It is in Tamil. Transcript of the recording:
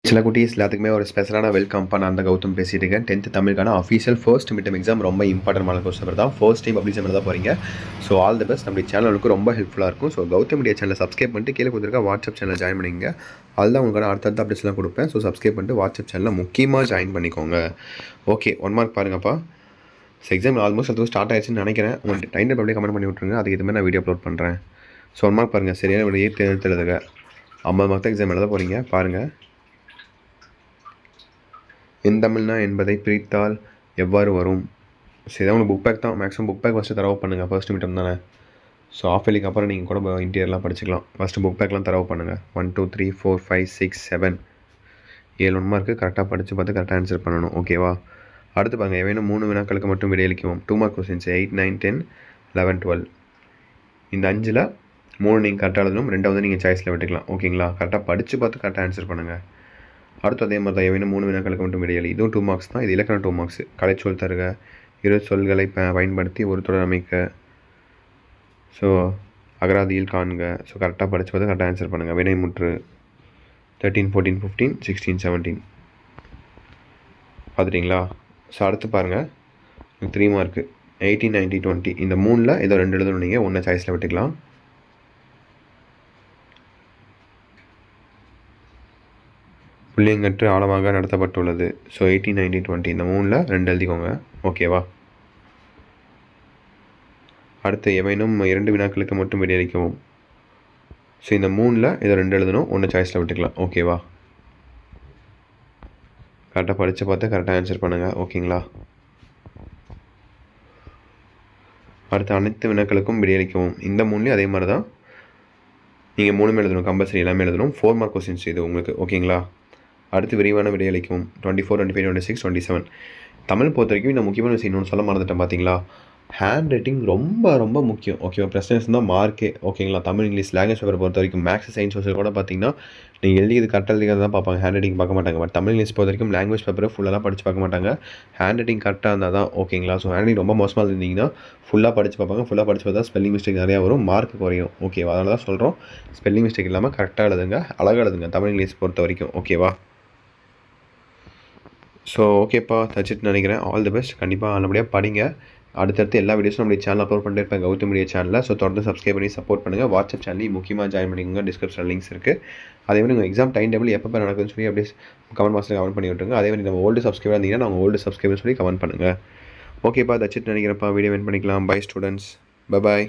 சில குட்டீஸ் எல்லாத்துக்குமே ஒரு ஸ்பெஷலான வெல்கம் நான் அந்த கௌதம் பேசிட்டு இருக்கேன். 10th தமிழுக்கான அஃபீஷியல் ஃபர்ஸ்ட் மிட்டம் எக்ஸாம் ரொம்ப இம்பார்ட்டன்ட் கொஸ்டின் தான். ஃபர்ஸ்ட் டைம் பப்ளிஷ் பண்ண தான் போகிறீங்க. So all the best. நம்ம சேனலுக்கு ரொம்ப ஹெல்ப்ஃபுல்லாக இருக்கும். ஸோ கௌதம் மீடியா சேனலை சப்ஸ்கிரைப் பண்ணிட்டு கீழே கொடுத்துருக்க வாட்ஸ்அப் சேனல் ஜாயின் பண்ணிங்க. அதுதான் உங்களுக்கான அடுத்தடுத்த அப்டேட்ஸ்லாம் கொடுப்பேன். ஸோ சப்ஸ்கிரைப் பண்ணிட்டு வாட்ஸ்அப் சேனலில் முக்கியமாக ஜாயின் பண்ணிக்கோங்க. ஓகே, 1 மார்க் பாருங்கப்பா. ஸோ எக்ஸாம் ஆல்மோஸ்ட் அதுவும் ஸ்டார்ட் ஆயிடுச்சுன்னு நினைக்கிறேன். உங்களுக்கு டைம் டேபிள் அப்படியே கமெண்ட் பண்ணி விட்ருங்க. அதுக்கு இது மாதிரி நான் வீடியோ அப்லோட் பண்ணுறேன். ஸோ 1 மார்க் பாருங்கள். சரியான விடையை தேர்ந்தெடுத்துங்க. 50 மார்க் தான் எக்ஸாம் எழுத போகிறீங்க. பாருங்கள். எந்தமிழ்னா என்பதை பிரித்தால் எவ்வாறு வரும்? சரி, உங்களுக்கு புக் பேக் தான் மேக்ஸிமம். புக் பேக் ஃபஸ்ட்டு தரவு பண்ணுங்கள். ஃபர்ஸ்ட் மிட்டம் தானே. ஸோ ஆஃப் இயர்லிக்கு அப்புறம் நீங்கள் கூட இன்டீரியர்லாம் படிச்சுக்கலாம். ஃபஸ்ட்டு புக் பேக்லாம் தரவு பண்ணுங்கள். 1 2 3 4 5 6 7 7 1 மார்க்கு கரெக்டாக படித்து பார்த்து கரெக்டாக ஆன்சர் பண்ணணும். ஓகேவா? அடுத்து பாருங்கள். ஏவேனும் 3 வினாக்களுக்கு மட்டும் விடையளிக்கவும். 2 மார்க் கொஸ்டின்ஸ் 8 9 10 11 12. இந்த 5ல் 3 நீங்கள் கரெக்டாக எழுதணும். 2 வந்து நீங்கள் சாய்ஸில் விட்டுக்கலாம். ஓகேங்களா? கரெக்டாக படித்து பார்த்து கரெக்டாக ஆன்சர் பண்ணுங்கள். அடுத்து அதே மாதிரி தான். ஏவேனும் 3 வினாக்களுக்கு மட்டும் விடையளி. இதுவும் 2 மார்க்ஸ் தான். இது இலக்கணம் 2 மார்க்ஸ். கலைச்சொல் தருக, இரு சொல்களை பயன்படுத்தி ஒரு தொடர் அமைக்க, ஸோ அகராதியில் காண்க. ஸோ கரெக்டாக படித்து பார்த்து கரெக்டாக ஆன்சர் பண்ணுங்கள். வினைமுற்று 13 14 15 16 17 பார்த்துட்டிங்களா? ஸோ அடுத்து பாருங்கள். 3 மார்க்கு 18 19 20. இந்த 3ல் ஏதோ 2 எழுதணும். நீங்கள் 1 சாய்ஸில் விட்டுக்கலாம். புள்ளியங்கற்று ஆழமாக நடத்தப்பட்டுள்ளது. ஸோ 18 19 20 இந்த 3ல் 2 எழுதிக்கோங்க. ஓகேவா? அடுத்து எவைனும் 2 வினாக்களுக்கு மட்டும் விடையளிக்கவும். ஸோ இந்த 3ல் ஏதோ 2 எழுதணும். 1 சாய்ஸில் விட்டுக்கலாம். ஓகேவா? கரெக்டாக படித்து பார்த்து கரெக்டாக ஆன்சர் பண்ணுங்கள். ஓகேங்களா? அடுத்து அனைத்து வினாக்களுக்கும் விடையளிக்கவும். இந்த 3லேயும் அதே மாதிரி தான். நீங்கள் 3 எழுதணும். கம்பல்சரி எல்லாமே எழுதணும். 4 மார்க் கொஸ்டின்ஸ் இது உங்களுக்கு. ஓகேங்களா? அடுத்து விரிவான விடையளிக்கவும். 24 25 26 27. தமிழ் பொறுத்த வரைக்கும் இந்த முக்கியமான விஷயம் இன்னொன்று சொல்ல மறந்துட்டேன். பார்த்தீங்களா? ஹேண்ட் ரைட்டிங் ரொம்ப ரொம்ப முக்கியம். ஓகேவா? ப்ரெசன்ஸ் தான் மார்க்கே. ஓகேங்களா? தமிழ் இங்கிலீஷ் லாங்குவேஜ் பேப்பர் பொறுத்த வரைக்கும் மேக்ஸ் சயின்ஸ் சோசியல் கூட பார்த்தீங்கன்னா நீங்கள் எழுதியது கரெக்டாக எழுதியது தான் பார்ப்பாங்க. ஹேண்ட் ரைட்டிங் பார்க்க மாட்டாங்க. பட் தமிழ் இங்கிலீஷ் பொறுத்த வரைக்கும் லாங்குவேஜ் பேப்பரை ஃபுல்லாக படித்து பார்க்க மாட்டாங்க. ஹேண்ட் ரைட்டிங் கரெக்டாக இருந்தால் தான். ஓகேங்களா? ஸோ ஹேண்ட் ரைட்டிங் ரொம்ப மோசமாக இருந்தீங்கன்னா ஃபுல்லாக படித்து பார்ப்பாங்க. ஃபுல்லாக படித்து பார்த்தா ஸ்பெல்லிங் மிஸ்டேக் நிறையா வரும். மார்க் குறையும். ஓகேவா? அதனால தான் சொல்கிறோம், ஸ்பெல்லிங் மிஸ்டேக் இல்லாமல் கரெக்டாக எழுதுங்க. அழகாக எழுதுங்க தமிழ் இங்கிலீஷ் பொறுத்த வரைக்கும். ஓகேவா? ஸோ ஓகேப்பா, தச்சுட்டு நினைக்கிறேன். All the best. கண்டிப்பாக நல்லபடியாக படிங்க. அடுத்தடுத்து எல்லா வீடியோஸும் நம்மளுடைய சேனல் அப்லோட் பண்ணிட்டு இருப்பேன், கௌதம் மீடியா சேனலில். ஸோ தொடர்ந்து சப்ஸ்கிரைப் பண்ணி சப்போர்ட் பண்ணுங்கள். வாட்ஸ்அப் சேனலையும் முக்கியமாக ஜாயின் பண்ணிக்கோங்க. டிஸ்கிரிப்ஷன் லிங்க்ஸ் இருக்குது. அதேமாதிரி உங்கள் எக்ஸாம் டைம் டேபிள் எப்போ நடக்குதுன்னு சொல்லி அப்படியே கமெண்ட் பாக்ஸில் கமெண்ட் பண்ணி விட்டுருங்க. அதேமாதிரி நம்ம ஓல்டு சப்ஸ்கிரைபர் இருந்தீங்கன்னா நாங்கள் ஓல்டு சப்ஸ்கிரைபர் சொல்லி கமெண்ட் பண்ணுங்கள். ஓகேப்பா, தச்சுட்டு நினைக்கிறேன்ப்பா. வீடியோ வென் பண்ணிக்கலாம். Bye students. பை.